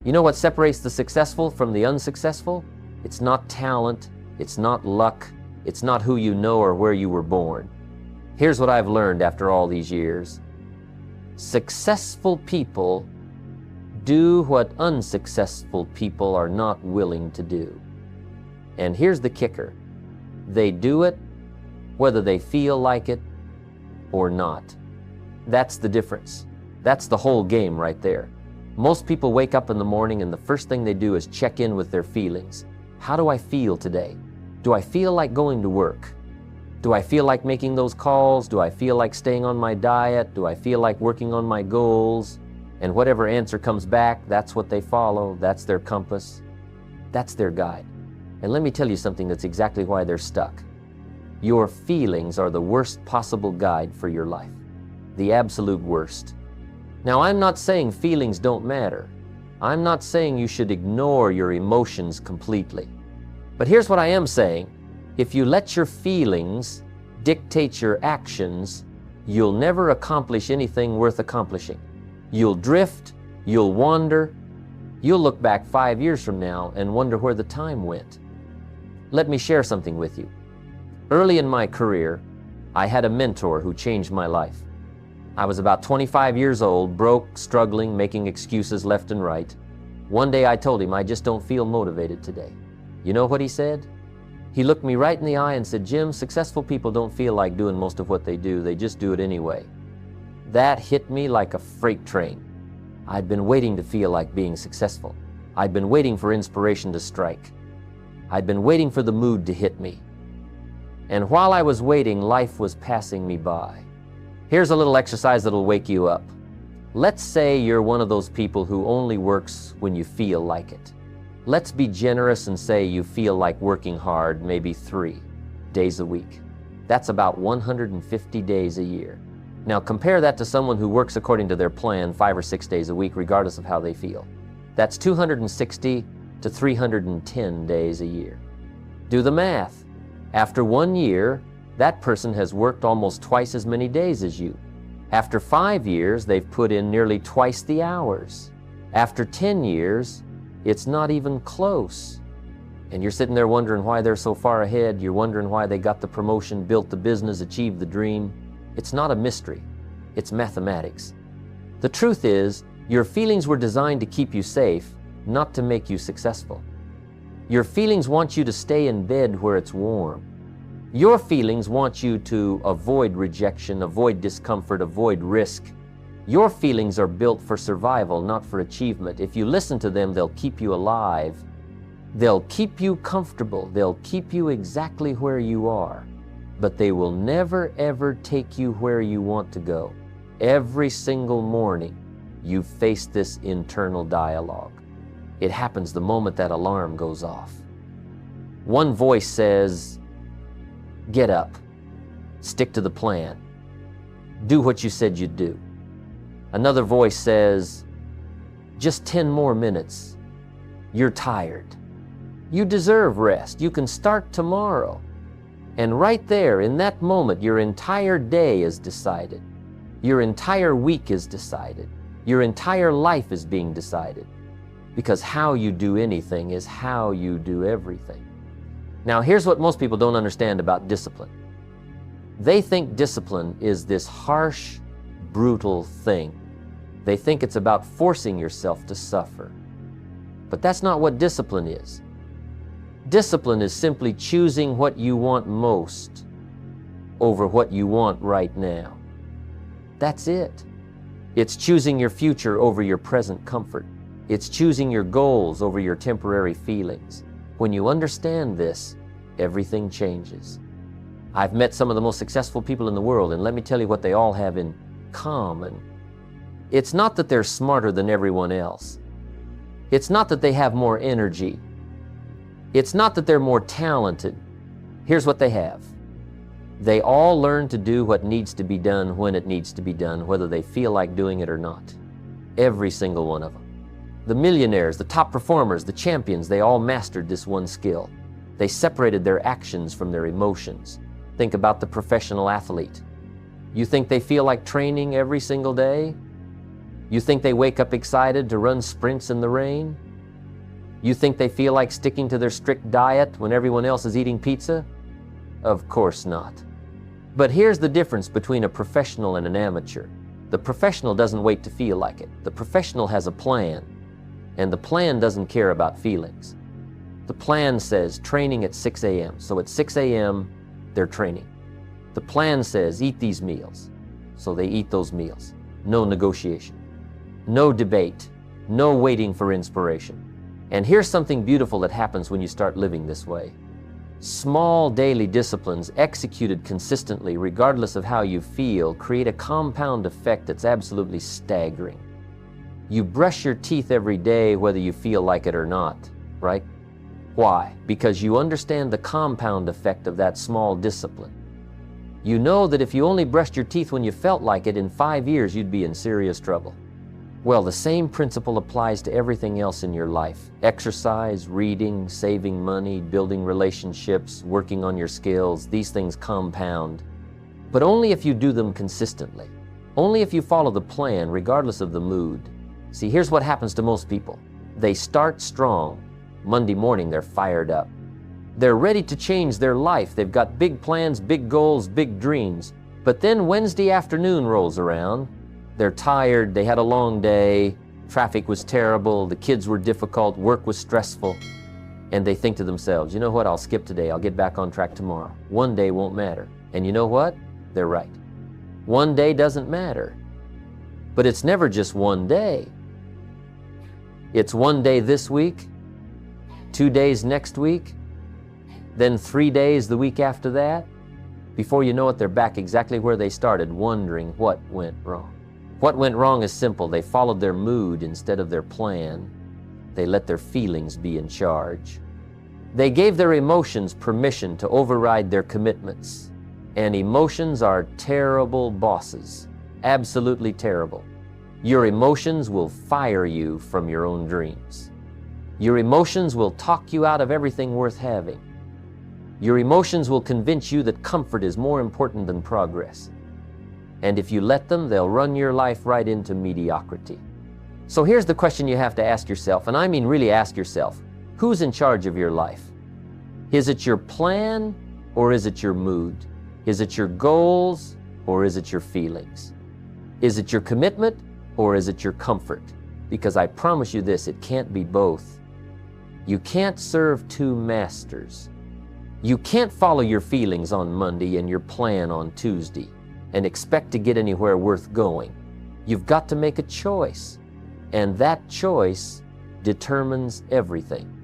You know what separates the successful from the unsuccessful? It's not talent, it's not luck, it's not who you know or where you were born. Here's what I've learned after all these years. Successful people do what unsuccessful people are not willing to do. And here's the kicker. They do it whether they feel like it or not. That's the difference. That's the whole game right there. Most people wake up in the morning and the first thing they do is check in with their feelings. How do I feel today? Do I feel like going to work? Do I feel like making those calls? Do I feel like staying on my diet? Do I feel like working on my goals? And whatever answer comes back, that's what they follow. That's their compass. That's their guide. And let me tell you something that's exactly why they're stuck. Your feelings are the worst possible guide for your life. The absolute worst. Now, I'm not saying feelings don't matter. I'm not saying you should ignore your emotions completely. But here's what I am saying. If you let your feelings dictate your actions, you'll never accomplish anything worth accomplishing. You'll drift, you'll wander, you'll look back 5 years from now and wonder where the time went. Let me share something with you. Early in my career, I had a mentor who changed my life. I was about 25 years old, broke, struggling, making excuses left and right. One day I told him, I just don't feel motivated today. You know what he said? He looked me right in the eye and said, Jim, successful people don't feel like doing most of what they do. They just do it anyway. That hit me like a freight train. I'd been waiting to feel like being successful. I'd been waiting for inspiration to strike. I'd been waiting for the mood to hit me. And while I was waiting, life was passing me by. Here's a little exercise that'll wake you up. Let's say you're one of those people who only works when you feel like it. Let's be generous and say you feel like working hard maybe 3 days a week. That's about 150 days a year. Now compare that to someone who works according to their plan 5 or 6 days a week, regardless of how they feel. That's 260 to 310 days a year. Do the math. After 1 year, that person has worked almost twice as many days as you. After 5 years, they've put in nearly twice the hours. After 10 years, it's not even close. And you're sitting there wondering why they're so far ahead. You're wondering why they got the promotion, built the business, achieved the dream. It's not a mystery. It's mathematics. The truth is, your feelings were designed to keep you safe, not to make you successful. Your feelings want you to stay in bed where it's warm. Your feelings want you to avoid rejection, avoid discomfort, avoid risk. Your feelings are built for survival, not for achievement. If you listen to them, they'll keep you alive. They'll keep you comfortable. They'll keep you exactly where you are. But they will never, ever take you where you want to go. Every single morning, you face this internal dialogue. It happens the moment that alarm goes off. One voice says, get up, stick to the plan, do what you said you'd do. Another voice says, just 10 more minutes, you're tired. You deserve rest, you can start tomorrow. And right there, in that moment, your entire day is decided. Your entire week is decided. Your entire life is being decided. Because how you do anything is how you do everything. Now, here's what most people don't understand about discipline. They think discipline is this harsh, brutal thing. They think it's about forcing yourself to suffer. But that's not what discipline is. Discipline is simply choosing what you want most over what you want right now. That's it. It's choosing your future over your present comfort. It's choosing your goals over your temporary feelings. When you understand this, everything changes. I've met some of the most successful people in the world, and let me tell you what they all have in common. It's not that they're smarter than everyone else. It's not that they have more energy. It's not that they're more talented. Here's what they have. They all learn to do what needs to be done when it needs to be done, whether they feel like doing it or not. Every single one of them. The millionaires, the top performers, the champions, they all mastered this one skill. They separated their actions from their emotions. Think about the professional athlete. You think they feel like training every single day? You think they wake up excited to run sprints in the rain? You think they feel like sticking to their strict diet when everyone else is eating pizza? Of course not. But here's the difference between a professional and an amateur. The professional doesn't wait to feel like it. The professional has a plan, and the plan doesn't care about feelings. The plan says training at 6 a.m. So at 6 a.m., they're training. The plan says eat these meals. So they eat those meals. No negotiation. No debate. No waiting for inspiration. And here's something beautiful that happens when you start living this way. Small daily disciplines executed consistently, regardless of how you feel, create a compound effect that's absolutely staggering. You brush your teeth every day whether you feel like it or not, right? Why? Because you understand the compound effect of that small discipline. You know that if you only brushed your teeth when you felt like it, in 5 years you'd be in serious trouble. Well, the same principle applies to everything else in your life. Exercise, reading, saving money, building relationships, working on your skills, these things compound. But only if you do them consistently. Only if you follow the plan, regardless of the mood. See, here's what happens to most people. They start strong. Monday morning, they're fired up. They're ready to change their life. They've got big plans, big goals, big dreams. But then Wednesday afternoon rolls around. They're tired, they had a long day, traffic was terrible, the kids were difficult, work was stressful, and they think to themselves, you know what, I'll skip today, I'll get back on track tomorrow. One day won't matter. And you know what? They're right. One day doesn't matter. But it's never just one day. It's one day this week, 2 days next week, then 3 days the week after that. Before you know it, they're back exactly where they started, wondering what went wrong. What went wrong is simple. They followed their mood instead of their plan. They let their feelings be in charge. They gave their emotions permission to override their commitments. And emotions are terrible bosses. Absolutely terrible. Your emotions will fire you from your own dreams. Your emotions will talk you out of everything worth having. Your emotions will convince you that comfort is more important than progress. And if you let them, they'll run your life right into mediocrity. So here's the question you have to ask yourself, and I mean really ask yourself, who's in charge of your life? Is it your plan or is it your mood? Is it your goals or is it your feelings? Is it your commitment or is it your comfort? Because I promise you this, it can't be both. You can't serve two masters. You can't follow your feelings on Monday and your plan on Tuesday and expect to get anywhere worth going. You've got to make a choice, and that choice determines everything.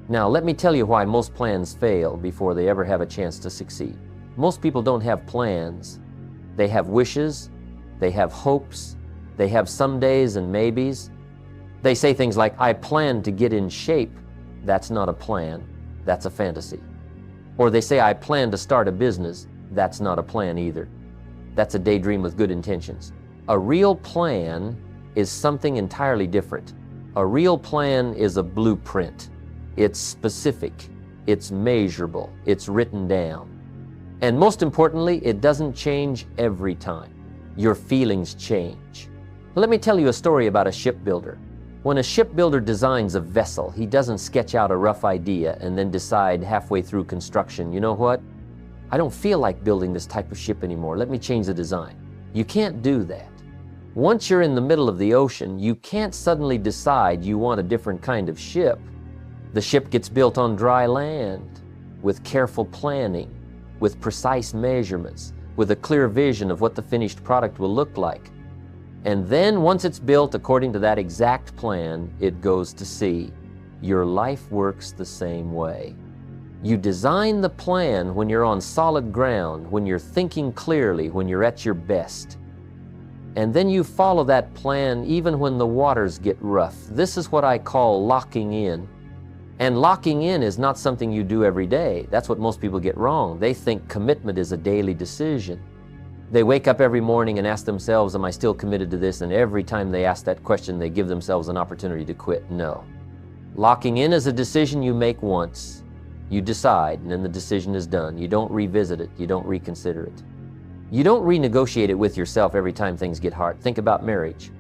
Now, let me tell you why most plans fail before they ever have a chance to succeed. Most people don't have plans. They have wishes, they have hopes, they have some days and maybes. They say things like, I plan to get in shape. That's not a plan, that's a fantasy. Or they say, I plan to start a business. That's not a plan either. That's a daydream with good intentions. A real plan is something entirely different. A real plan is a blueprint. It's specific, it's measurable, it's written down. And most importantly, it doesn't change every time. Your feelings change. Let me tell you a story about a shipbuilder. When a shipbuilder designs a vessel, he doesn't sketch out a rough idea and then decide halfway through construction, you know what? I don't feel like building this type of ship anymore. Let me change the design. You can't do that. Once you're in the middle of the ocean, you can't suddenly decide you want a different kind of ship. The ship gets built on dry land, with careful planning, with precise measurements, with a clear vision of what the finished product will look like. And then once it's built according to that exact plan, it goes to sea. Your life works the same way. You design the plan when you're on solid ground, when you're thinking clearly, when you're at your best. And then you follow that plan even when the waters get rough. This is what I call locking in. And locking in is not something you do every day. That's what most people get wrong. They think commitment is a daily decision. They wake up every morning and ask themselves, am I still committed to this? And every time they ask that question, they give themselves an opportunity to quit. No. Locking in is a decision you make once. You decide, and then the decision is done. You don't revisit it. You don't reconsider it. You don't renegotiate it with yourself every time things get hard. Think about marriage.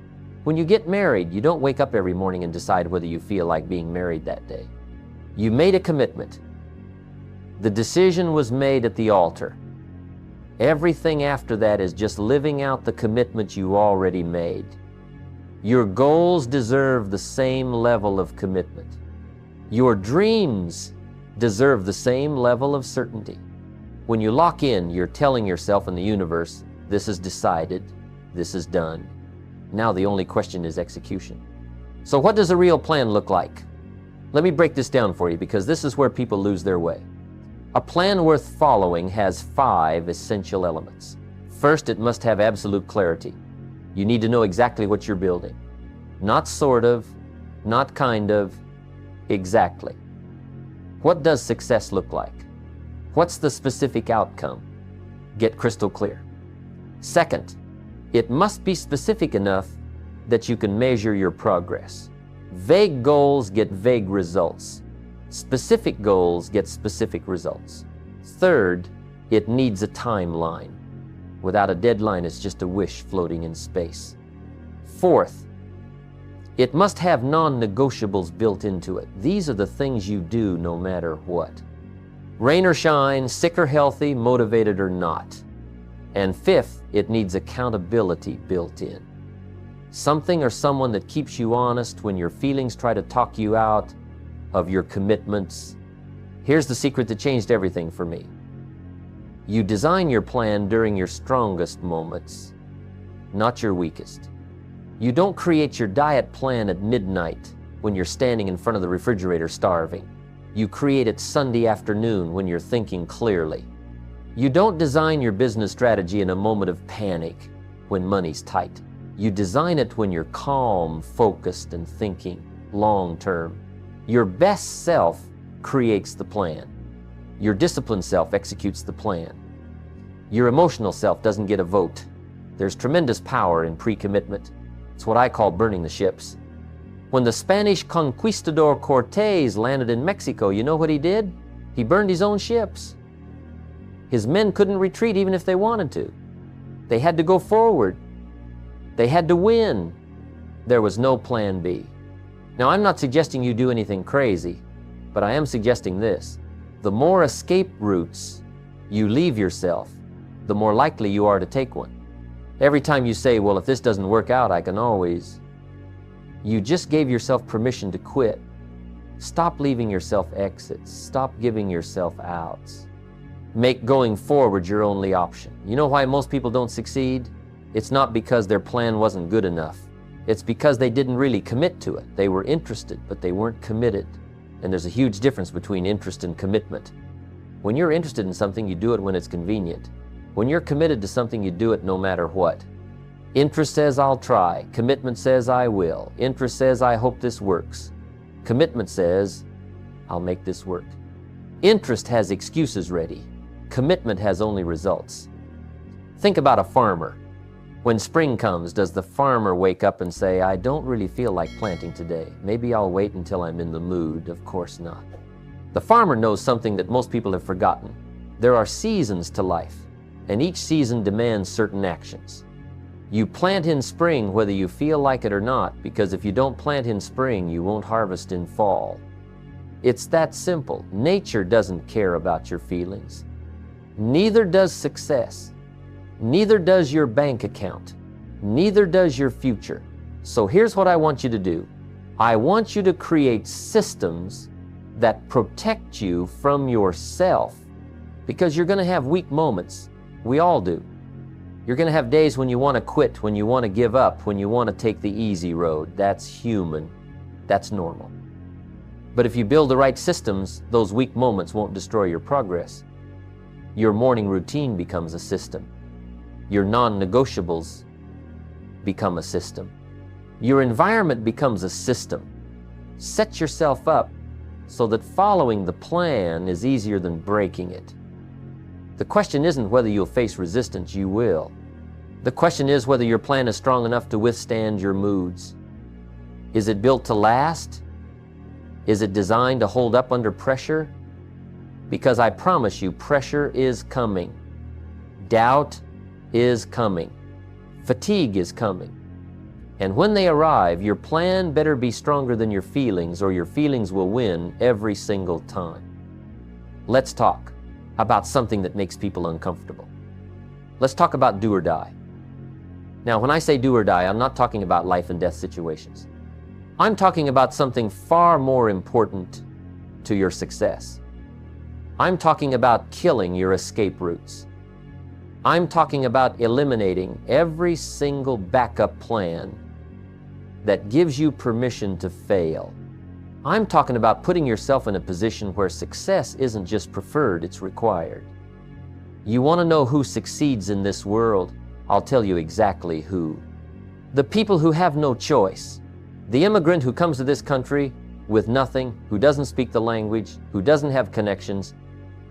When you get married, you don't wake up every morning and decide whether you feel like being married that day. You made a commitment. The decision was made at the altar. Everything after that is just living out the commitment you already made. Your goals deserve the same level of commitment. Your dreams deserve the same level of certainty. When you lock in, you're telling yourself and the universe, this is decided, this is done. Now the only question is execution. So what does a real plan look like? Let me break this down for you because this is where people lose their way. A plan worth following has 5 essential elements. First, it must have absolute clarity. You need to know exactly what you're building. Not sort of, not kind of, exactly. What does success look like? What's the specific outcome? Get crystal clear. Second, it must be specific enough that you can measure your progress. Vague goals get vague results. Specific goals get specific results. Third, it needs a timeline. Without a deadline, it's just a wish floating in space. Fourth, it must have non-negotiables built into it. These are the things you do no matter what. Rain or shine, sick or healthy, motivated or not. And fifth, it needs accountability built in. Something or someone that keeps you honest when your feelings try to talk you out of your commitments. Here's the secret that changed everything for me. You design your plan during your strongest moments, not your weakest. You don't create your diet plan at midnight when you're standing in front of the refrigerator starving. You create it Sunday afternoon when you're thinking clearly. You don't design your business strategy in a moment of panic when money's tight. You design it when you're calm, focused, and thinking long term. Your best self creates the plan. Your disciplined self executes the plan. Your emotional self doesn't get a vote. There's tremendous power in pre-commitment. It's what I call burning the ships. When the Spanish conquistador Cortés landed in Mexico, you know what he did? He burned his own ships. His men couldn't retreat even if they wanted to. They had to go forward. They had to win. There was no plan B. Now, I'm not suggesting you do anything crazy, but I am suggesting this. The more escape routes you leave yourself, the more likely you are to take one. Every time you say, well, if this doesn't work out, I can always. You just gave yourself permission to quit. Stop leaving yourself exits. Stop giving yourself outs. Make going forward your only option. You know why most people don't succeed? It's not because their plan wasn't good enough. It's because they didn't really commit to it. They were interested, but they weren't committed. And there's a huge difference between interest and commitment. When you're interested in something, you do it when it's convenient. When you're committed to something, you do it no matter what. Interest says, I'll try. Commitment says, I will. Interest says, I hope this works. Commitment says, I'll make this work. Interest has excuses ready. Commitment has only results. Think about a farmer. When spring comes, does the farmer wake up and say, I don't really feel like planting today. Maybe I'll wait until I'm in the mood? Of course not. The farmer knows something that most people have forgotten. There are seasons to life, and each season demands certain actions. You plant in spring whether you feel like it or not, because if you don't plant in spring, you won't harvest in fall. It's that simple. Nature doesn't care about your feelings. Neither does success. Neither does your bank account. Neither does your future. So here's what I want you to do. I want you to create systems that protect you from yourself, because you're going to have weak moments. We all do. You're going to have days when you want to quit, when you want to give up, when you want to take the easy road. That's human. That's normal. But if you build the right systems, those weak moments won't destroy your progress. Your morning routine becomes a system. Your non-negotiables become a system. Your environment becomes a system. Set yourself up so that following the plan is easier than breaking it. The question isn't whether you'll face resistance, you will. The question is whether your plan is strong enough to withstand your moods. Is it built to last? Is it designed to hold up under pressure? Because I promise you, pressure is coming. Doubt is coming. Fatigue is coming. And when they arrive, your plan better be stronger than your feelings, or your feelings will win every single time. Let's talk about something that makes people uncomfortable. Let's talk about do or die. Now, when I say do or die, I'm not talking about life and death situations. I'm talking about something far more important to your success. I'm talking about killing your escape routes. I'm talking about eliminating every single backup plan that gives you permission to fail. I'm talking about putting yourself in a position where success isn't just preferred, it's required. You want to know who succeeds in this world? I'll tell you exactly who. The people who have no choice. The immigrant who comes to this country with nothing, who doesn't speak the language, who doesn't have connections,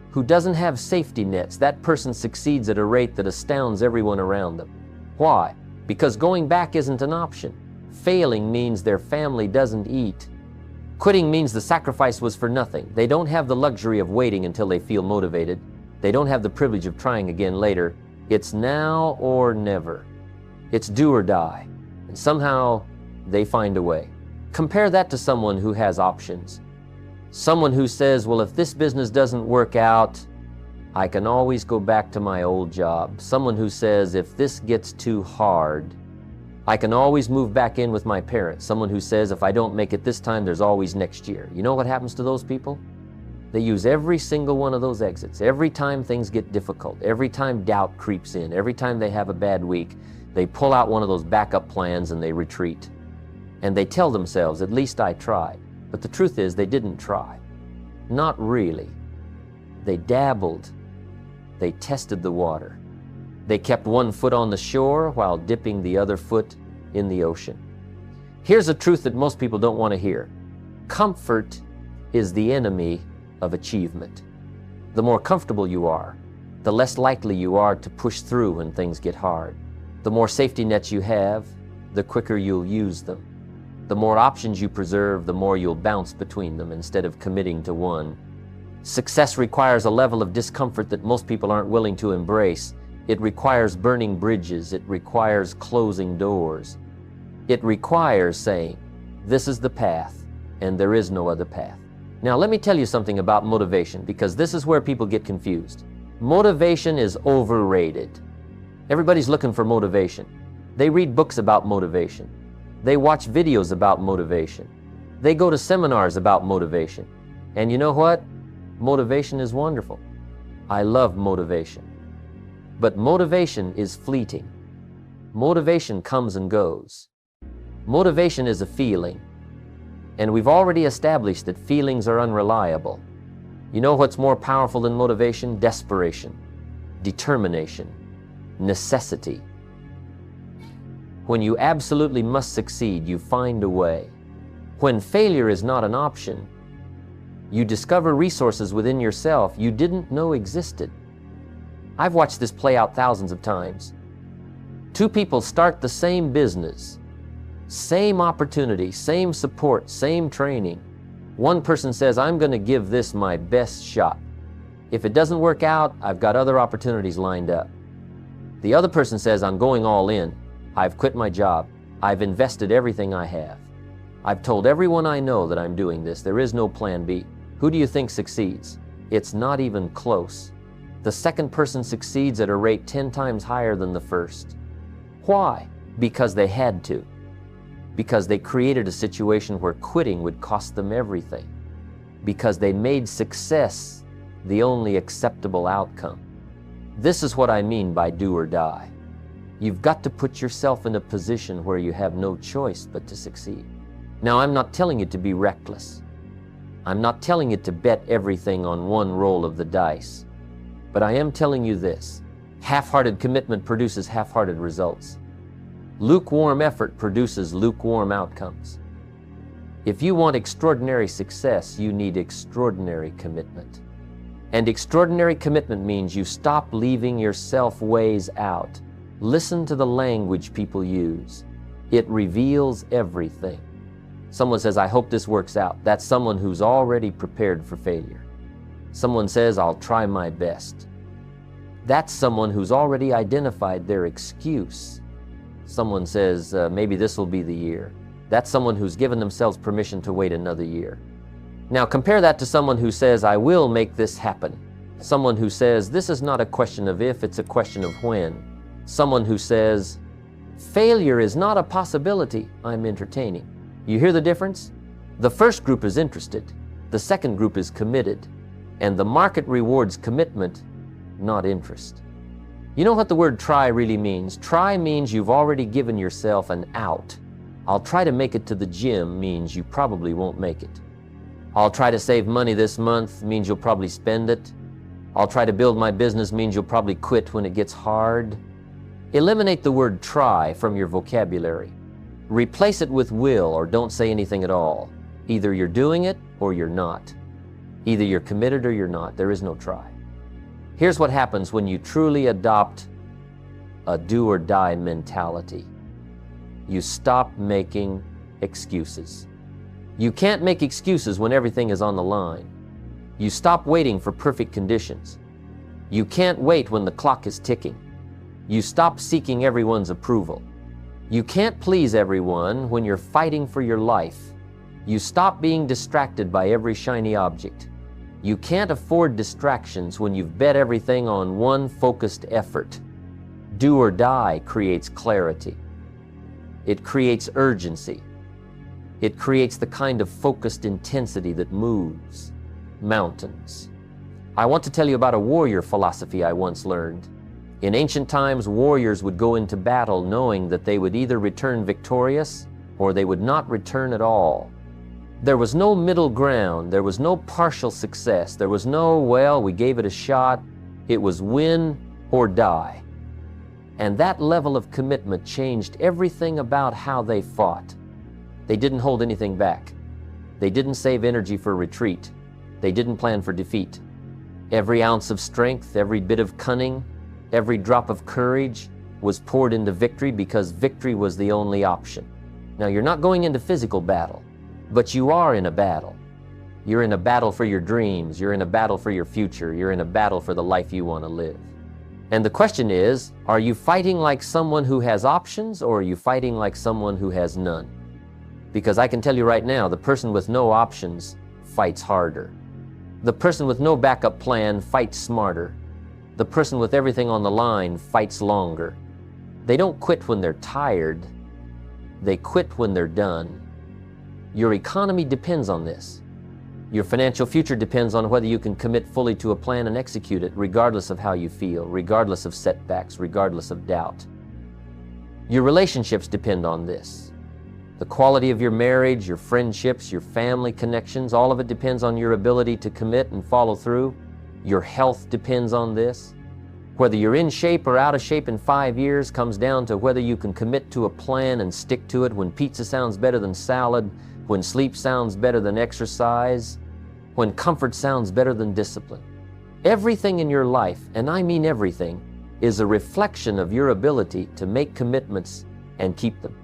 who doesn't have safety nets. That person succeeds at a rate that astounds everyone around them. Why? Because going back isn't an option. Failing means their family doesn't eat. Quitting means the sacrifice was for nothing. They don't have the luxury of waiting until they feel motivated. They don't have the privilege of trying again later. It's now or never. It's do or die. And somehow they find a way. Compare that to someone who has options. Someone who says, well, if this business doesn't work out, I can always go back to my old job. Someone who says, if this gets too hard, I can always move back in with my parents. Someone who says, if I don't make it this time, there's always next year. You know what happens to those people? They use every single one of those exits. Every time things get difficult, every time doubt creeps in, every time they have a bad week, they pull out one of those backup plans and they retreat. And they tell themselves, at least I tried. But the truth is, they didn't try. Not really. They dabbled. They tested the water. They kept one foot on the shore while dipping the other foot in the ocean. Here's a truth that most people don't want to hear. Comfort is the enemy of achievement. The more comfortable you are, the less likely you are to push through when things get hard. The more safety nets you have, the quicker you'll use them. The more options you preserve, the more you'll bounce between them instead of committing to one. Success requires a level of discomfort that most people aren't willing to embrace. It requires burning bridges. It requires closing doors. It requires saying, this is the path, and there is no other path. Now, let me tell you something about motivation, because this is where people get confused. Motivation is overrated. Everybody's looking for motivation. They read books about motivation. They watch videos about motivation. They go to seminars about motivation. And you know what? Motivation is wonderful. I love motivation. But motivation is fleeting. Motivation comes and goes. Motivation is a feeling. And we've already established that feelings are unreliable. You know what's more powerful than motivation? Desperation, determination, necessity. When you absolutely must succeed, you find a way. When failure is not an option, you discover resources within yourself you didn't know existed. I've watched this play out thousands of times. Two people start the same business, same opportunity, same support, same training. One person says, I'm going to give this my best shot. If it doesn't work out, I've got other opportunities lined up. The other person says, I'm going all in. I've quit my job. I've invested everything I have. I've told everyone I know that I'm doing this. There is no plan B. Who do you think succeeds? It's not even close. The second person succeeds at a rate 10 times higher than the first. Why? Because they had to. Because they created a situation where quitting would cost them everything. Because they made success the only acceptable outcome. This is what I mean by do or die. You've got to put yourself in a position where you have no choice but to succeed. Now, I'm not telling you to be reckless. I'm not telling you to bet everything on one roll of the dice. But I am telling you this. Half-hearted commitment produces half-hearted results. Lukewarm effort produces lukewarm outcomes. If you want extraordinary success, you need extraordinary commitment. And extraordinary commitment means you stop leaving yourself ways out. Listen to the language people use. It reveals everything. Someone says, I hope this works out. That's someone who's already prepared for failure. Someone says, I'll try my best. That's someone who's already identified their excuse. Someone says, maybe this will be the year. That's someone who's given themselves permission to wait another year. Now compare that to someone who says, I will make this happen. Someone who says, this is not a question of if, it's a question of when. Someone who says, failure is not a possibility I'm entertaining. You hear the difference? The first group is interested. The second group is committed. And the market rewards commitment, not interest. You know what the word try really means? Try means you've already given yourself an out. I'll try to make it to the gym means you probably won't make it. I'll try to save money this month means you'll probably spend it. I'll try to build my business means you'll probably quit when it gets hard. Eliminate the word try from your vocabulary. Replace it with will, or don't say anything at all. Either you're doing it or you're not. Either you're committed or you're not. There is no try. Here's what happens when you truly adopt a do or die mentality. You stop making excuses. You can't make excuses when everything is on the line. You stop waiting for perfect conditions. You can't wait when the clock is ticking. You stop seeking everyone's approval. You can't please everyone when you're fighting for your life. You stop being distracted by every shiny object. You can't afford distractions when you've bet everything on one focused effort. Do or die creates clarity. It creates urgency. It creates the kind of focused intensity that moves mountains. I want to tell you about a warrior philosophy I once learned. In ancient times, warriors would go into battle knowing that they would either return victorious or they would not return at all. There was no middle ground. There was no partial success. There was no, well, we gave it a shot. It was win or die. And that level of commitment changed everything about how they fought. They didn't hold anything back. They didn't save energy for retreat. They didn't plan for defeat. Every ounce of strength, every bit of cunning, every drop of courage was poured into victory because victory was the only option. Now, you're not going into physical battle, but you are in a battle. You're in a battle for your dreams. You're in a battle for your future. You're in a battle for the life you want to live. And the question is, are you fighting like someone who has options, or are you fighting like someone who has none? Because I can tell you right now, the person with no options fights harder. The person with no backup plan fights smarter. The person with everything on the line fights longer. They don't quit when they're tired. They quit when they're done. Your economy depends on this. Your financial future depends on whether you can commit fully to a plan and execute it, regardless of how you feel, regardless of setbacks, regardless of doubt. Your relationships depend on this. The quality of your marriage, your friendships, your family connections, all of it depends on your ability to commit and follow through. Your health depends on this. Whether you're in shape or out of shape in 5 years comes down to whether you can commit to a plan and stick to it when pizza sounds better than salad, when sleep sounds better than exercise, when comfort sounds better than discipline. Everything in your life, and I mean everything, is a reflection of your ability to make commitments and keep them,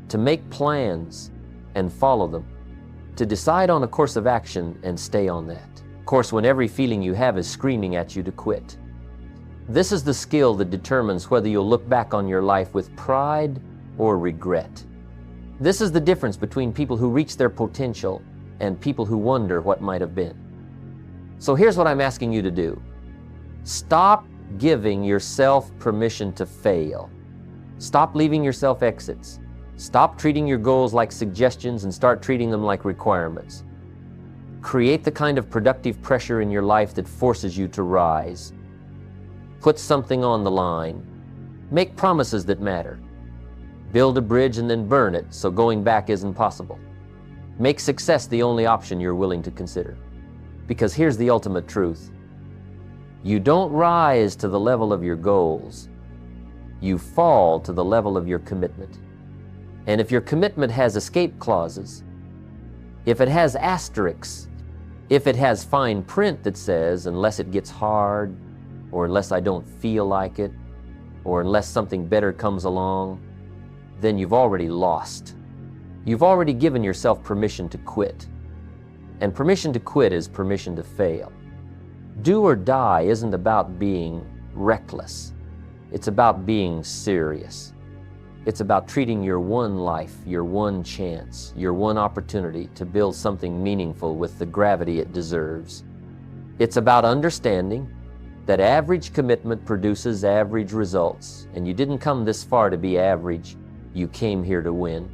to make plans and follow them, to decide on a course of action and stay on that course when every feeling you have is screaming at you to quit. This is the skill that determines whether you'll look back on your life with pride or regret. This is the difference between people who reach their potential and people who wonder what might have been. So here's what I'm asking you to do. Stop giving yourself permission to fail. Stop leaving yourself exits. Stop treating your goals like suggestions and start treating them like requirements. Create the kind of productive pressure in your life that forces you to rise. Put something on the line. Make promises that matter. Build a bridge and then burn it so going back isn't possible. Make success the only option you're willing to consider. Because here's the ultimate truth. You don't rise to the level of your goals. You fall to the level of your commitment. And if your commitment has escape clauses, if it has asterisks, if it has fine print that says, unless it gets hard, or unless I don't feel like it, or unless something better comes along, then you've already lost. You've already given yourself permission to quit. And permission to quit is permission to fail. Do or die isn't about being reckless. It's about being serious. It's about treating your one life, your one chance, your one opportunity to build something meaningful with the gravity it deserves. It's about understanding that average commitment produces average results, and you didn't come this far to be average, you came here to win.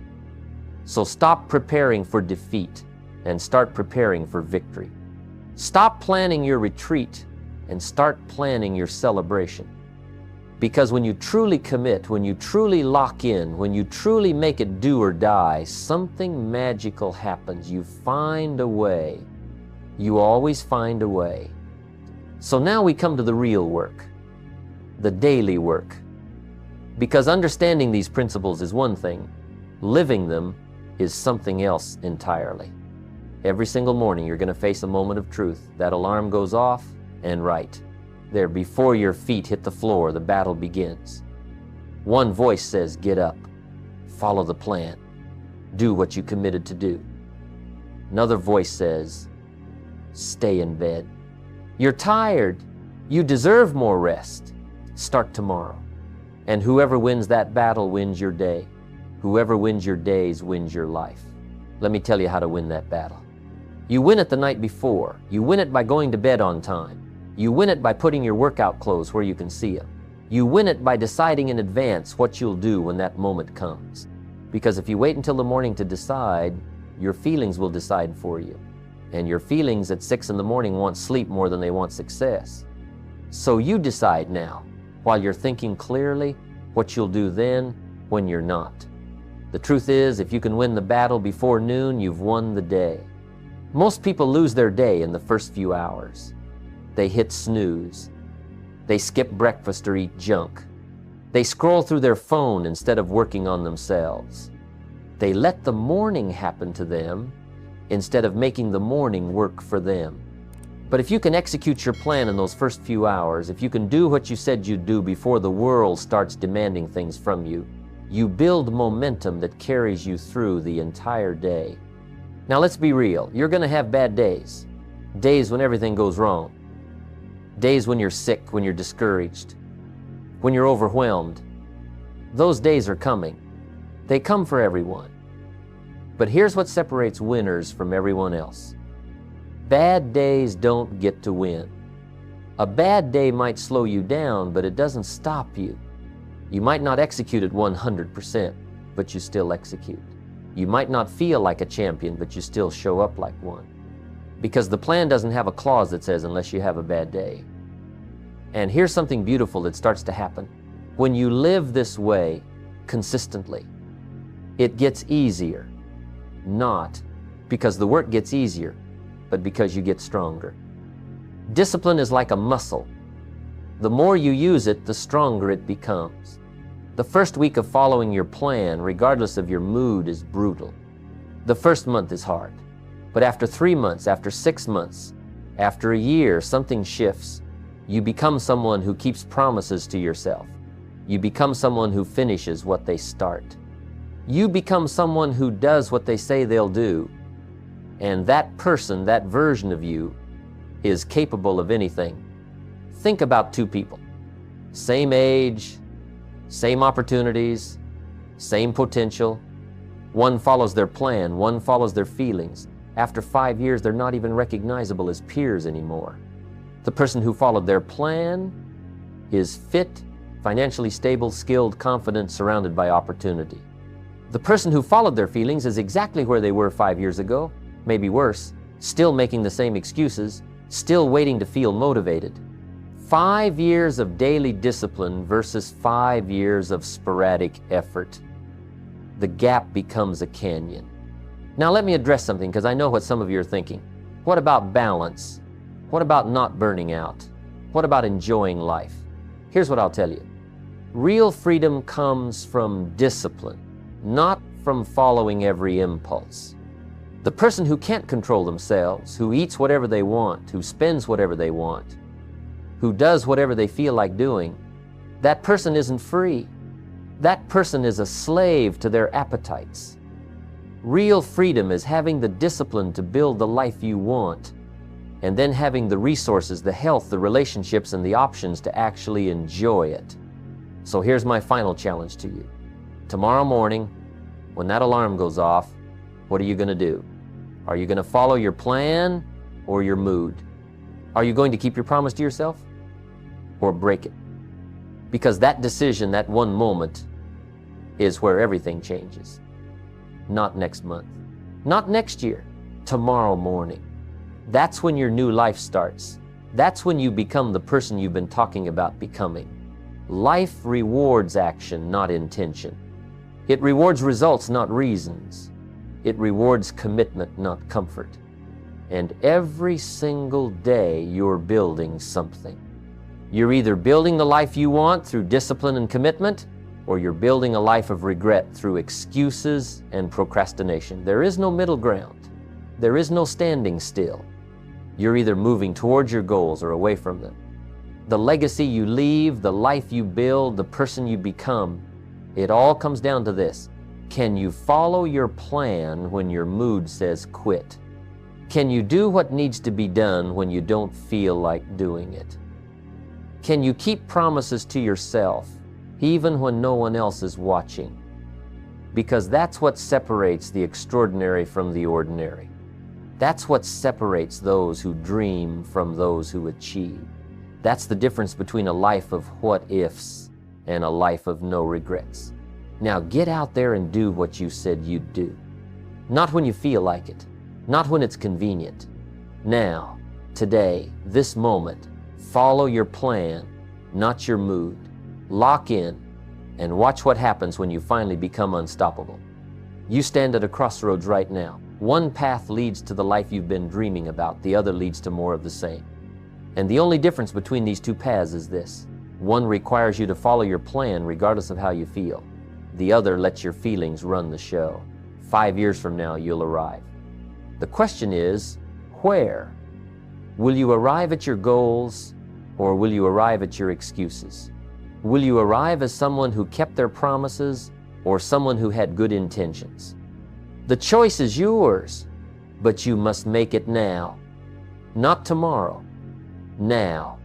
So stop preparing for defeat and start preparing for victory. Stop planning your retreat and start planning your celebration. Because when you truly commit, when you truly lock in, when you truly make it do or die, something magical happens. You find a way. You always find a way. So now we come to the real work, the daily work. Because understanding these principles is one thing, living them is something else entirely. Every single morning you're going to face a moment of truth. That alarm goes off, and right there before your feet hit the floor, the battle begins. One voice says, get up, follow the plan, do what you committed to do. Another voice says, stay in bed. You're tired, you deserve more rest. Start tomorrow. And whoever wins that battle wins your day. Whoever wins your days wins your life. Let me tell you how to win that battle. You win it the night before. You win it by going to bed on time. You win it by putting your workout clothes where you can see them. You win it by deciding in advance what you'll do when that moment comes. Because if you wait until the morning to decide, your feelings will decide for you. And your feelings at 6 in the morning want sleep more than they want success. So you decide now, while you're thinking clearly, what you'll do then when you're not. The truth is, if you can win the battle before noon, you've won the day. Most people lose their day in the first few hours. They hit snooze. They skip breakfast or eat junk. They scroll through their phone instead of working on themselves. They let the morning happen to them instead of making the morning work for them. But if you can execute your plan in those first few hours, if you can do what you said you'd do before the world starts demanding things from you, you build momentum that carries you through the entire day. Now let's be real. You're going to have bad days. Days when everything goes wrong. Days when you're sick, when you're discouraged, when you're overwhelmed. Those days are coming. They come for everyone. But here's what separates winners from everyone else. Bad days don't get to win. A bad day might slow you down, but it doesn't stop you. You might not execute at 100%, but you still execute. You might not feel like a champion, but you still show up like one. Because the plan doesn't have a clause that says unless you have a bad day. And here's something beautiful that starts to happen. When you live this way consistently, it gets easier. Not because the work gets easier, but because you get stronger. Discipline is like a muscle. The more you use it, the stronger it becomes. The first week of following your plan, regardless of your mood, is brutal. The first month is hard. But after 3 months, after 6 months, after a year, something shifts. You become someone who keeps promises to yourself. You become someone who finishes what they start. You become someone who does what they say they'll do. And that person, that version of you, is capable of anything. Think about two people. Same age, same opportunities, same potential. One follows their plan, one follows their feelings. After 5 years, they're not even recognizable as peers anymore. The person who followed their plan is fit, financially stable, skilled, confident, surrounded by opportunity. The person who followed their feelings is exactly where they were 5 years ago, maybe worse, still making the same excuses, still waiting to feel motivated. 5 years of daily discipline versus 5 years of sporadic effort. The gap becomes a canyon. Now let me address something, because I know what some of you are thinking. What about balance? What about not burning out? What about enjoying life? Here's what I'll tell you. Real freedom comes from discipline, not from following every impulse. The person who can't control themselves, who eats whatever they want, who spends whatever they want, who does whatever they feel like doing, that person isn't free. That person is a slave to their appetites. Real freedom is having the discipline to build the life you want, and then having the resources, the health, the relationships, and the options to actually enjoy it. So here's my final challenge to you. Tomorrow morning, when that alarm goes off, what are you going to do? Are you going to follow your plan or your mood? Are you going to keep your promise to yourself or break it? Because that decision, that one moment, is where everything changes. Not next month, not next year, tomorrow morning. That's when your new life starts. That's when you become the person you've been talking about becoming. Life rewards action, not intention. It rewards results, not reasons. It rewards commitment, not comfort. And every single day you're building something. You're either building the life you want through discipline and commitment, or you're building a life of regret through excuses and procrastination. There is no middle ground. There is no standing still. You're either moving towards your goals or away from them. The legacy you leave, the life you build, the person you become, it all comes down to this. Can you follow your plan when your mood says quit? Can you do what needs to be done when you don't feel like doing it? Can you keep promises to yourself even when no one else is watching? Because that's what separates the extraordinary from the ordinary. That's what separates those who dream from those who achieve. That's the difference between a life of what-ifs and a life of no regrets. Now get out there and do what you said you'd do. Not when you feel like it, not when it's convenient. Now, today, this moment, follow your plan, not your mood. Lock in and watch what happens when you finally become unstoppable. You stand at a crossroads right now. One path leads to the life you've been dreaming about. The other leads to more of the same. And the only difference between these two paths is this. One requires you to follow your plan regardless of how you feel. The other lets your feelings run the show. 5 years from now, you'll arrive. The question is, where? Will you arrive at your goals, or will you arrive at your excuses? Will you arrive as someone who kept their promises, or someone who had good intentions? The choice is yours, but you must make it now. Not tomorrow. Now.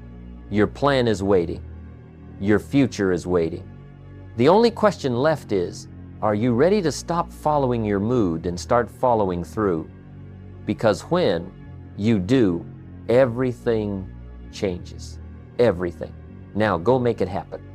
Your plan is waiting. Your future is waiting. The only question left is, are you ready to stop following your mood and start following through? Because when you do, everything changes. Everything. Now go make it happen.